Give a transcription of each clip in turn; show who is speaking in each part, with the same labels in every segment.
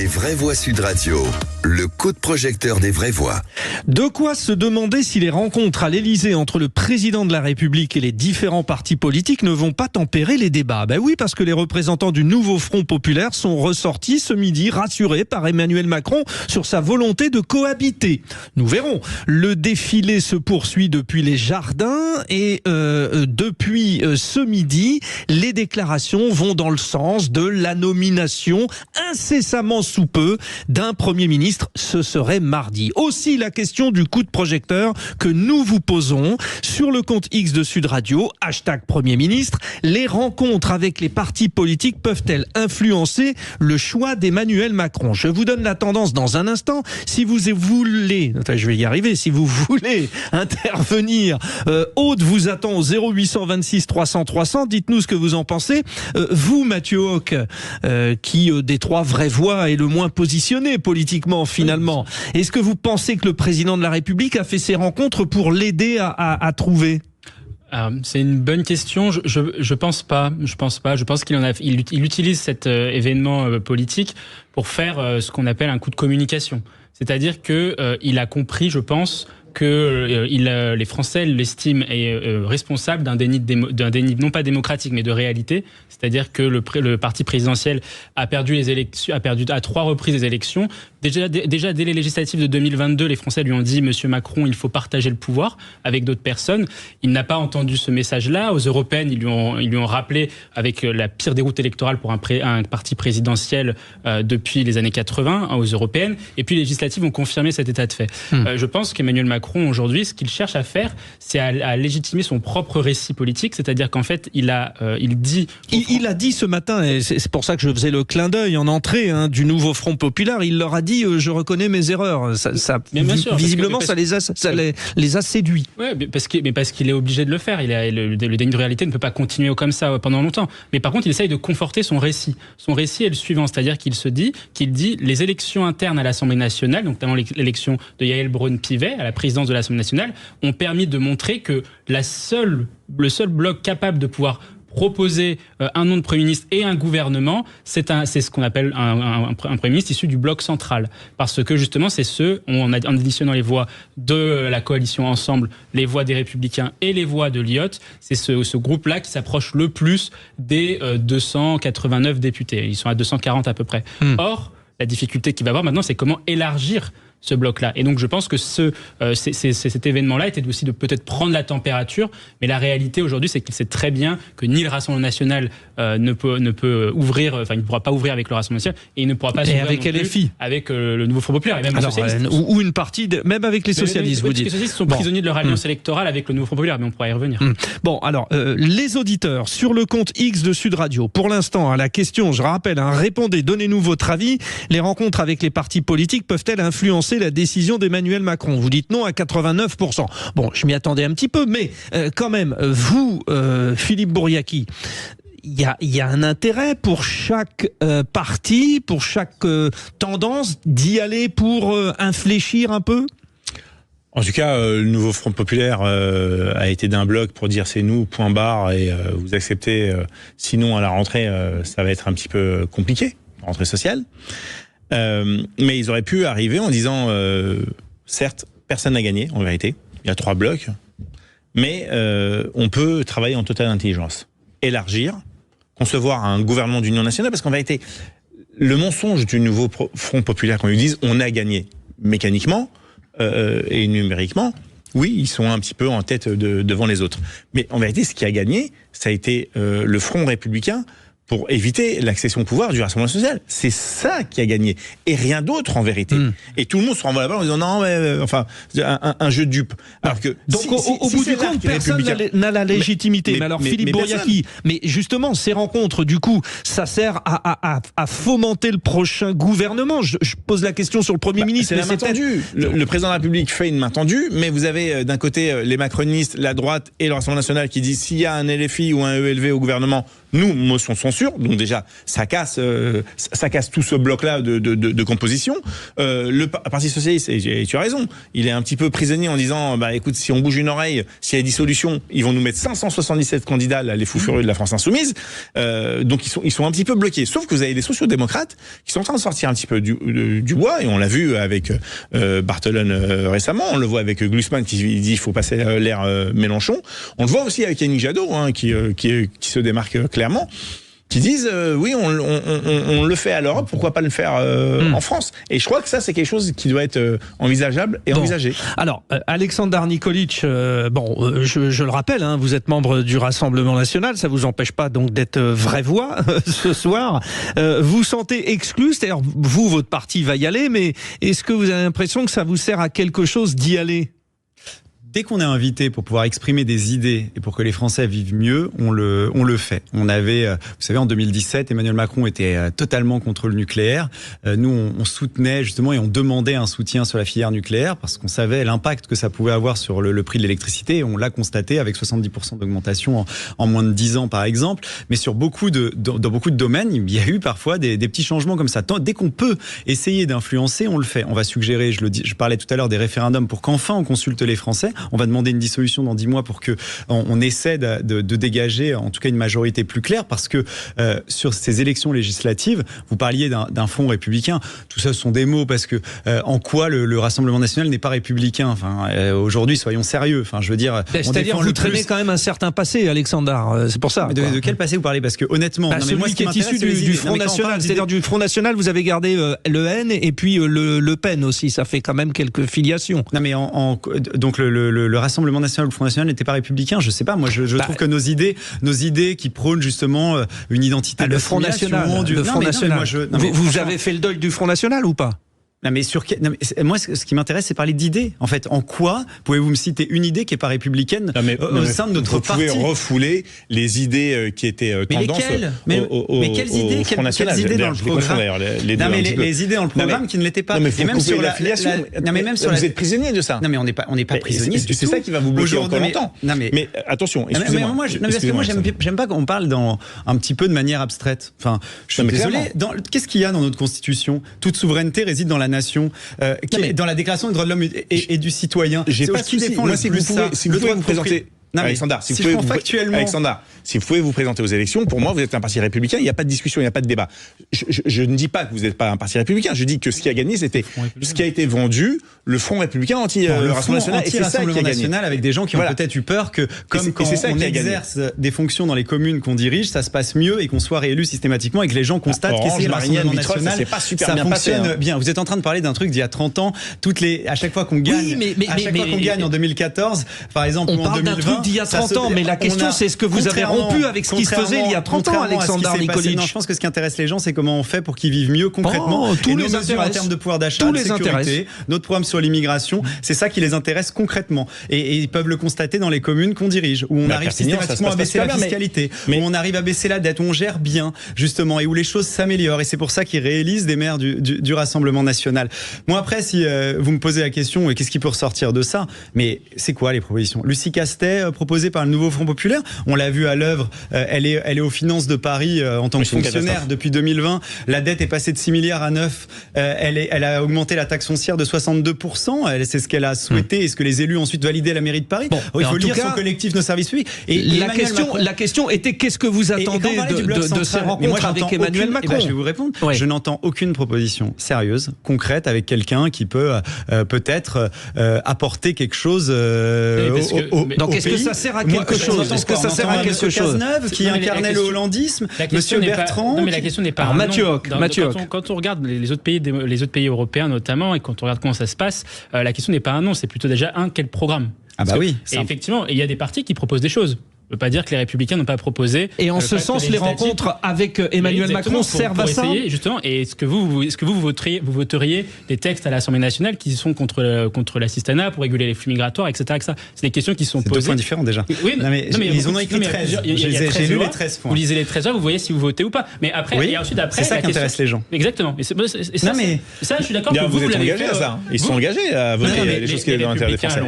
Speaker 1: Les vraies voix Sud Radio, le coup de projecteur des vraies voix.
Speaker 2: De quoi se demander si les rencontres à l'Élysée entre le président de la République et les différents partis politiques ne vont pas tempérer les débats. Ben oui, parce que les représentants du nouveau Front populaire sont ressortis ce midi rassurés par Emmanuel Macron sur sa volonté de cohabiter. Nous verrons. Le défilé se poursuit depuis les Jardins et depuis ce midi, les déclarations vont dans le sens de la nomination incessamment sous peu d'un Premier ministre. Ce serait mardi. Aussi la question du coup de projecteur que nous vous posons sur le compte X de Sud Radio, #Premier ministre. Les rencontres avec les partis politiques peuvent-elles influencer le choix d'Emmanuel Macron? Je vous donne la tendance dans un instant. Si vous voulez, je vais y arriver, si vous voulez intervenir, Aude vous attend au 0826 300 300. Dites-nous ce que vous en pensez. Vous, Mathieu Hoc, qui des trois vraies voix est le moins positionné politiquement finalement. Est-ce que vous pensez que le président de la République a fait ces rencontres pour l'aider à trouver?
Speaker 3: C'est une bonne question. Je pense pas. Je pense qu'il utilise cet événement politique pour faire ce qu'on appelle un coup de communication. C'est-à-dire que il a compris, je pense, que les Français l'estiment responsable d'un déni non pas démocratique mais de réalité, c'est-à-dire que le parti présidentiel a perdu les élections, a perdu à 3 reprises les élections. Déjà dès les législatives de 2022, les Français lui ont dit: Monsieur Macron, il faut partager le pouvoir avec d'autres personnes. Il n'a pas entendu ce message-là. Aux européennes, ils lui ont rappelé, avec la pire déroute électorale pour un parti présidentiel depuis les années 80 aux européennes. Et puis les législatives ont confirmé cet état de fait. Je pense qu'Emmanuel Macron aujourd'hui, ce qu'il cherche à faire, c'est à légitimer son propre récit politique, c'est-à-dire qu'en fait, il a dit ce matin, et c'est pour ça que je faisais le clin d'œil en entrée du nouveau Front populaire, il leur a dit je reconnais mes erreurs. Bien sûr, visiblement, ça les a séduits. Oui, parce qu'il est obligé de le faire. Le déni de réalité ne peut pas continuer comme ça pendant longtemps. Mais par contre, il essaye de conforter son récit. Son récit est le suivant, c'est-à-dire qu'il dit les élections internes à l'Assemblée nationale, donc notamment l'élection de Yaël Braun-Pivet à la présidence de l'Assemblée nationale, ont permis de montrer que le seul bloc capable de pouvoir proposer un nom de Premier ministre et un gouvernement, c'est ce qu'on appelle un Premier ministre issu du bloc central. Parce que justement, c'est en additionnant les voix de la coalition Ensemble, les voix des Républicains et les voix de l'IOT, c'est ce groupe-là qui s'approche le plus des 289 députés. Ils sont à 240 à peu près. Or, la difficulté qu'il va avoir maintenant, c'est comment élargir ce bloc-là. Et donc, je pense que cet événement-là était aussi de peut-être prendre la température, mais la réalité aujourd'hui, c'est qu'il sait très bien que ni le Rassemblement national ne peut ouvrir, il ne pourra pas ouvrir avec le Rassemblement national, et il ne pourra pas s'ouvrir avec LFI, avec le nouveau Front populaire, et même les socialistes.
Speaker 2: Ou une partie, même avec les socialistes, vous dites.
Speaker 3: Les socialistes sont prisonniers de leur alliance électorale avec le nouveau Front populaire, mais on pourra y revenir.
Speaker 2: Bon, alors, les auditeurs, sur le compte X de Sud Radio, pour l'instant, à la question, je rappelle, répondez, donnez-nous votre avis. Les rencontres avec les partis politiques peuvent-elles influencer la décision d'Emmanuel Macron? Vous dites non à 89%. Bon, je m'y attendais un petit peu, mais quand même, vous, Philippe Bourriaki, il y a un intérêt pour chaque parti, pour chaque tendance d'y aller pour infléchir un peu?
Speaker 4: En tout cas, le nouveau Front populaire a été d'un bloc pour dire c'est nous, point barre, et vous acceptez, sinon à la rentrée, ça va être un petit peu compliqué, rentrée sociale. Mais ils auraient pu arriver en disant certes, personne n'a gagné, en vérité. Il y a 3 blocs. Mais on peut travailler en totale intelligence. Élargir, concevoir un gouvernement d'union nationale, parce qu'en vérité, le mensonge du nouveau Front populaire, quand ils disent on a gagné mécaniquement et numériquement, oui, ils sont un petit peu en tête devant les autres. Mais en vérité, ce qui a gagné, ça a été le Front républicain, pour éviter l'accession au pouvoir du Rassemblement national. C'est ça qui a gagné. Et rien d'autre, en vérité. Et tout le monde se renvoie la balle en disant non, mais enfin, un jeu de dupes. Alors que,
Speaker 2: donc, au bout du compte, personne n'a la légitimité. Mais alors, Philippe Bourriaki, mais justement, ces rencontres, du coup, ça sert à fomenter le prochain gouvernement. Je pose la question sur le Premier ministre.
Speaker 4: C'est la main tendue. Le président de la République fait une main tendue, mais vous avez d'un côté les macronistes, la droite et le Rassemblement national qui disent s'il y a un LFI ou un ELV au gouvernement, nous, motion de censure. Donc déjà, ça casse tout ce bloc-là de composition. Le Parti socialiste, et tu as raison, il est un petit peu prisonnier en disant, bah écoute, si on bouge une oreille, s'il y a dissolution, ils vont nous mettre 577 candidats, là, les fous furieux de la France insoumise. Donc ils sont un petit peu bloqués. Sauf que vous avez des sociaux-démocrates qui sont en train de sortir un petit peu du bois, et on l'a vu avec Barthelone récemment, on le voit avec Glucksmann qui dit il faut passer l'ère Mélenchon. On le voit aussi avec Yannick Jadot, qui se démarque clairement, qui disent oui, on le fait à l'Europe, pourquoi pas le faire en France. Et je crois que ça, c'est quelque chose qui doit être envisageable et envisagé.
Speaker 2: Alors, Aleksandar Nikolić, je le rappelle, vous êtes membre du Rassemblement National, ça vous empêche pas donc d'être vraie voix ce soir. Vous sentez exclu, c'est-à-dire vous, votre parti va y aller, mais est-ce que vous avez l'impression que ça vous sert à quelque chose d'y aller ?
Speaker 5: Dès qu'on est invité pour pouvoir exprimer des idées et pour que les Français vivent mieux, on le fait. On avait, vous savez, en 2017, Emmanuel Macron était totalement contre le nucléaire. Nous, on soutenait justement et on demandait un soutien sur la filière nucléaire parce qu'on savait l'impact que ça pouvait avoir sur le prix de l'électricité. Et on l'a constaté avec 70% d'augmentation en moins de 10 ans, par exemple. Mais sur dans beaucoup de domaines, il y a eu parfois des petits changements comme ça. Dès qu'on peut essayer d'influencer, on le fait. On va suggérer, je parlais tout à l'heure des référendums pour qu'enfin on consulte les Français. On va demander une dissolution dans 10 mois pour que on essaie de dégager en tout cas une majorité plus claire, parce que sur ces élections législatives, vous parliez d'un front républicain. Tout ça, ce sont des mots, parce que en quoi le Rassemblement national n'est pas républicain. Enfin, aujourd'hui, soyons sérieux. Enfin, je veux dire,
Speaker 2: c'est-à-dire vous traînez quand même un certain passé, Alexandar. C'est pour ça.
Speaker 5: Mais de quel passé vous parlez? Parce que honnêtement,
Speaker 2: celui qui est issu du Front National, c'est-à-dire du Front National, vous avez gardé le N et puis le Pen aussi. Ça fait quand même quelques filiations.
Speaker 5: Non, mais donc le Rassemblement national ou le Front national n'était pas républicain. Je sais pas. Moi, je trouve que nos idées qui prônent justement une identité.
Speaker 2: Le Front national. Vous avez fait le deuil du Front national ou pas?
Speaker 5: Non mais moi, ce qui m'intéresse, c'est parler d'idées. En fait, en quoi pouvez-vous me citer une idée qui n'est pas républicaine au sein de notre parti?
Speaker 4: Vous pouvez refouler les idées qui étaient tendances
Speaker 5: mais quelles idées? Quelles idées dans le programme? Les idées dans le programme qui ne l'étaient pas.
Speaker 4: Non, mais faut couper l'affiliation. Vous êtes prisonnier de ça.
Speaker 5: Non, mais on n'est pas prisonnier.
Speaker 4: C'est ça qui va vous bloquer encore longtemps. Mais attention, excusez-moi.
Speaker 5: Parce que moi, j'aime pas qu'on parle un petit peu de manière abstraite. Enfin, je suis désolé. Qu'est-ce qu'il y a dans notre Constitution? Toute souveraineté réside dans la nation, dans la Déclaration des droits de l'homme et du citoyen.
Speaker 4: J'ai pas de souci. Moi, si vous pouvez vous présenter, Alexandar, si vous pouvez vous présenter aux élections, pour moi, vous êtes un parti républicain, il n'y a pas de discussion, il n'y a pas de débat. Je ne dis pas que vous n'êtes pas un parti républicain, je dis que ce qui a gagné, c'était ce qui a été vendu, le Front républicain anti-Rassemblement national, et c'est ça qui a gagné.
Speaker 5: Avec des gens qui ont peut-être eu peur que, comme quand on exerce des fonctions dans les communes qu'on dirige, ça se passe mieux et qu'on soit réélu systématiquement et que les gens constatent qu'essayer le Rassemblement national, ça fonctionne bien. Vous êtes en train de parler d'un truc d'il y a 30 ans, à chaque fois qu'on gagne, qu'on gagne en 2014, par exemple, ou en 2020,
Speaker 2: d'il y a 30 ans, mais la question c'est ce que vous avez rompu avec ce qui se faisait il y a 30 ans, Aleksandar Nikolić.
Speaker 5: Non, je pense que ce qui intéresse les gens, c'est comment on fait pour qu'ils vivent mieux concrètement.
Speaker 2: Tous les
Speaker 5: mesures en termes de pouvoir d'achat, de sécurité, notre programme sur l'immigration, c'est ça qui les intéresse concrètement. Et ils peuvent le constater dans les communes qu'on dirige, où on arrive systématiquement à baisser la fiscalité, où on arrive à baisser la dette, où on gère bien, justement, et où les choses s'améliorent. Et c'est pour ça qu'ils réélisent des maires du Rassemblement national. Moi, après, si vous me posez la question, qu'est-ce qui peut ressortir de ça? Mais c'est quoi les propositions? Lucie Castet, proposée par le nouveau Front populaire, on l'a vu à l'œuvre, elle est aux finances de Paris en tant que fonctionnaire depuis 2020. La dette est passée de 6 milliards à 9. Elle a augmenté la taxe foncière de 62%. C'est ce qu'elle a souhaité et ce que les élus ont ensuite validé à la mairie de Paris. Il faut lire son collectif Nos services publics.
Speaker 2: Et la question était qu'est-ce que vous attendez de ces rencontres avec Emmanuel Macron?
Speaker 5: Je vais vous répondre. Je n'entends aucune proposition sérieuse, concrète, avec quelqu'un qui peut peut-être apporter quelque chose
Speaker 2: donc est-ce que ça sert à quelque chose? Est-ce que ça sert à quelque chose?
Speaker 5: Cazeneuve qui incarnait le hollandisme, Monsieur Bertrand.
Speaker 3: Non, mais la question n'est pas.
Speaker 2: Mathieu Hoc.
Speaker 3: Quand on regarde les autres pays européens notamment, et quand on regarde comment ça se passe, la question n'est pas un non, c'est plutôt déjà quel programme.
Speaker 5: Ah bah oui.
Speaker 3: Et effectivement, il y a des partis qui proposent des choses. On ne peut pas dire que les Républicains n'ont pas proposé.
Speaker 2: Et en ce sens, les rencontres avec Emmanuel Macron servent à ça.
Speaker 3: Justement. Et est-ce que vous voteriez des textes à l'Assemblée nationale qui sont contre l'assistanat pour réguler les flux migratoires, etc. C'est des questions qui sont posées.
Speaker 5: C'est 2 points différents déjà.
Speaker 3: Oui,
Speaker 5: ils en ont écrit 13. J'ai lu les 13 points.
Speaker 3: Vous lisez les 13 heures, vous voyez si vous votez ou pas. Mais après, et ensuite après,
Speaker 5: c'est ça qui intéresse les gens.
Speaker 3: Exactement. Ça, je suis d'accord.
Speaker 4: Vous êtes engagés à ça. Ils sont engagés à voter les choses qui sont dans l'intérêt des Français.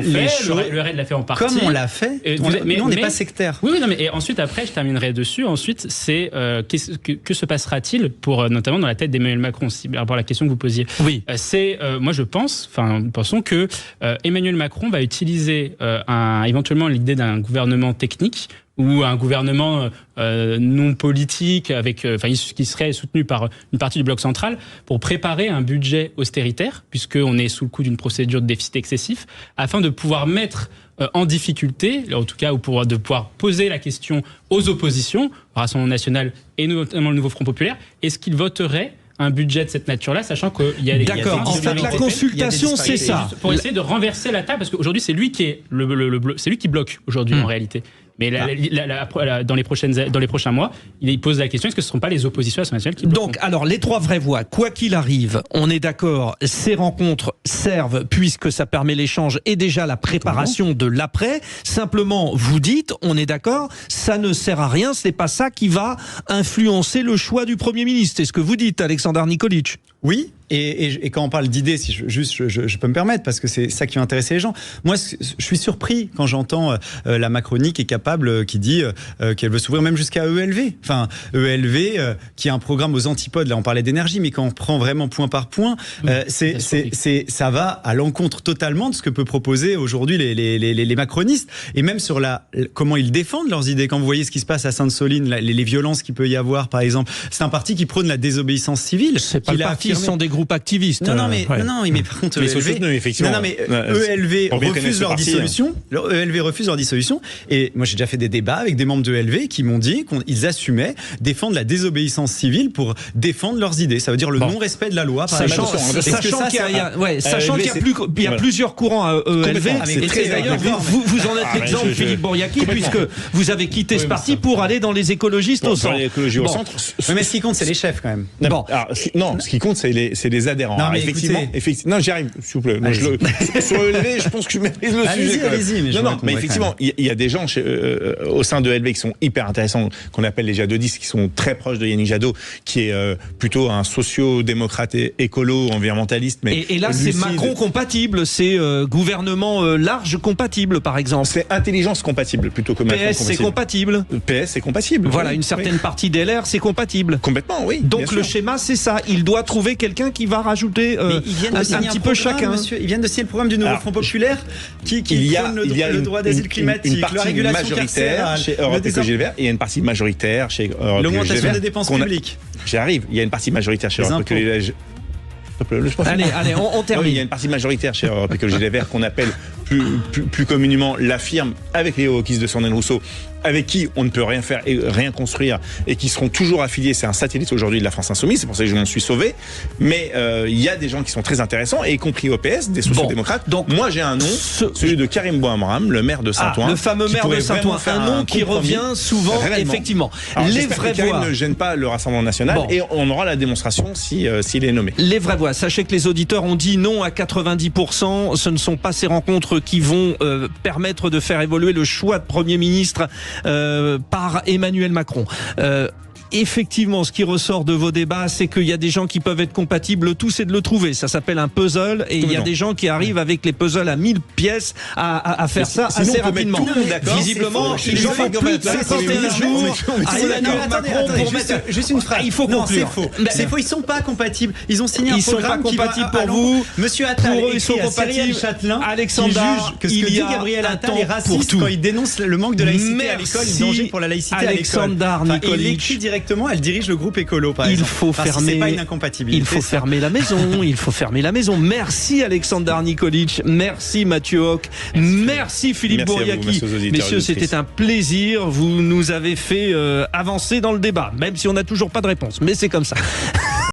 Speaker 3: Le RN l'a fait en partie.
Speaker 5: Comme on l'a fait. Nous, on n'est pas sectaire.
Speaker 2: populaire.
Speaker 3: Oui, non, mais et ensuite, après, je terminerai dessus. Ensuite, c'est que se passera-t-il pour, notamment dans la tête d'Emmanuel Macron, par rapport à la question que vous posiez.
Speaker 2: Oui.
Speaker 3: Moi, nous pensons que Emmanuel Macron va utiliser éventuellement l'idée d'un gouvernement technique ou un gouvernement non politique qui serait soutenu par une partie du bloc central pour préparer un budget austéritaire, puisqu'on est sous le coup d'une procédure de déficit excessif, afin de pouvoir mettre en difficulté, en tout cas, de pouvoir poser la question aux oppositions, au Rassemblement national et notamment le Nouveau Front populaire, est-ce qu'ils voteraient un budget de cette nature-là, sachant qu'il y a des...
Speaker 2: D'accord, en fait, la consultation, c'est ça.
Speaker 3: Pour essayer de renverser la table, parce qu'aujourd'hui, c'est lui qui est c'est lui qui bloque aujourd'hui, en réalité. Mais dans les prochains mois, il pose la question, est-ce que ce ne sont pas les oppositions nationales qui bloquent ?
Speaker 2: Donc, alors, les trois vraies voix, quoi qu'il arrive, on est d'accord, ces rencontres servent, puisque ça permet l'échange et déjà la préparation de l'après. Simplement, vous dites, on est d'accord, ça ne sert à rien, c'est pas ça qui va influencer le choix du Premier ministre. C'est ce que vous dites, Alexandar Nikolic.
Speaker 5: Oui, et quand on parle d'idées, si je peux me permettre, parce que c'est ça qui va intéresser les gens. Moi, je suis surpris quand j'entends la Macronie qui est capable, qui dit qu'elle veut s'ouvrir même jusqu'à ELV. Enfin, ELV, qui a un programme aux antipodes. Là, on parlait d'énergie, mais quand on prend vraiment point par point, ça va à l'encontre totalement de ce que peut proposer aujourd'hui les macronistes. Et même sur comment ils défendent leurs idées. Quand vous voyez ce qui se passe à Sainte-Soline, les violences qu'il peut y avoir, par exemple, c'est un parti qui prône la désobéissance civile.
Speaker 2: C'est pas le parti, ce sont des groupes activistes.
Speaker 5: Non, mais par contre, ELV refuse leur dissolution. ELV refuse leur dissolution. Et moi, j'ai déjà fait des débats avec des membres de ELV qui m'ont dit qu'ils assumaient défendre la désobéissance civile pour défendre leurs idées. Ça veut dire le non-respect de la loi.
Speaker 2: Sachant qu'il y a plusieurs courants à ELV. Et d'ailleurs, vous en êtes l'exemple, Philippe Bouriaki, puisque vous avez quitté ce parti pour aller dans les écologistes au centre.
Speaker 5: Au centre. Mais ce qui compte, c'est les chefs quand même.
Speaker 4: Non, ce qui compte, c'est les adhérents.
Speaker 5: Non, mais
Speaker 4: effectivement, non, j'y arrive, s'il vous plaît. Moi, sur ELV, je pense que je maîtrise le sujet.
Speaker 5: Allez-y,
Speaker 4: mais effectivement, il y a des gens au sein de ELV qui sont hyper intéressants, qu'on appelle les jadodistes, qui sont très proches de Yannick Jadot, qui est plutôt un socio-démocrate écolo, environnementaliste.
Speaker 2: Et là, c'est Macron compatible, c'est gouvernement large compatible, par exemple.
Speaker 4: C'est intelligence compatible, plutôt que Macron
Speaker 2: PS, c'est compatible.
Speaker 4: PS, c'est compatible.
Speaker 2: Voilà, une certaine partie des LR, c'est compatible.
Speaker 4: Complètement, oui.
Speaker 2: Donc le schéma, c'est ça. Il doit trouver quelqu'un qui va rajouter un petit peu chacun.
Speaker 5: Monsieur, ils viennent de signer le programme du Nouveau Front populaire qui prône le droit d'asile climatique, la régulation carcérale,
Speaker 4: chez Europe Écologie Les Verts, et il y a une partie majoritaire chez Europe Écologie Les Verts.
Speaker 5: L'augmentation des dépenses publiques.
Speaker 4: J'arrive. Il y a une partie majoritaire chez Europe Écologie Les Verts.
Speaker 2: Allez, on termine.
Speaker 4: Il y a une partie majoritaire chez Europe Écologie Les Verts qu'on appelle plus communément la firme, avec les wokistes de Sandrine Rousseau, avec qui on ne peut rien faire et rien construire, et qui seront toujours affiliés. C'est un satellite aujourd'hui de la France Insoumise, c'est pour ça que je m'en suis sauvé. Mais il y a des gens qui sont très intéressants, et y compris au PS, des sociodémocrates. Donc moi j'ai un nom, celui de Karim Bouamram, le maire de Saint-Ouen.
Speaker 2: Le fameux maire de Saint-Ouen, un nom qui revient souvent, effectivement.
Speaker 4: Alors, les vraies voix Karim ne gêne pas le Rassemblement national, et on aura la démonstration s'il est nommé.
Speaker 2: Les vraies voix. Sachez que les auditeurs ont dit non à 90%. Ce ne sont pas ces rencontres qui vont permettre de faire évoluer le choix de Premier ministre par Emmanuel Macron. Effectivement, ce qui ressort de vos débats, c'est qu'il y a des gens qui peuvent être compatibles. Tout, c'est de le trouver. Ça s'appelle un puzzle, et il y a des gens qui arrivent avec les puzzles à 1000 pièces à faire ça assez rapidement. Visiblement, il faut plus de 51 jours à Emmanuel Macron pour mettre...
Speaker 5: Juste une phrase.
Speaker 2: Il faut conclure.
Speaker 5: C'est faux, ils sont pas compatibles. Ils ont signé un programme
Speaker 2: qui va pour vous.
Speaker 5: Monsieur Attal,
Speaker 2: pour eux, ils sont compatibles.
Speaker 5: Châtelain,
Speaker 2: Alexandar,
Speaker 5: qui juge que ce que dit Gabriel Attal est raciste quand il dénonce le manque de laïcité à l'école, le danger pour la laïcité à l'école.
Speaker 2: Alexandar Nikolic.
Speaker 5: Directement, elle dirige le groupe écolo, par exemple. C'est pas une incompatibilité.
Speaker 2: Il faut fermer la maison. Il faut fermer la maison. Merci Alexandar Nikolic. Merci Mathieu Hoc. Merci Philippe Bouriaki. Messieurs, c'était un plaisir. Vous nous avez fait avancer dans le débat, même si on n'a toujours pas de réponse. Mais c'est comme ça.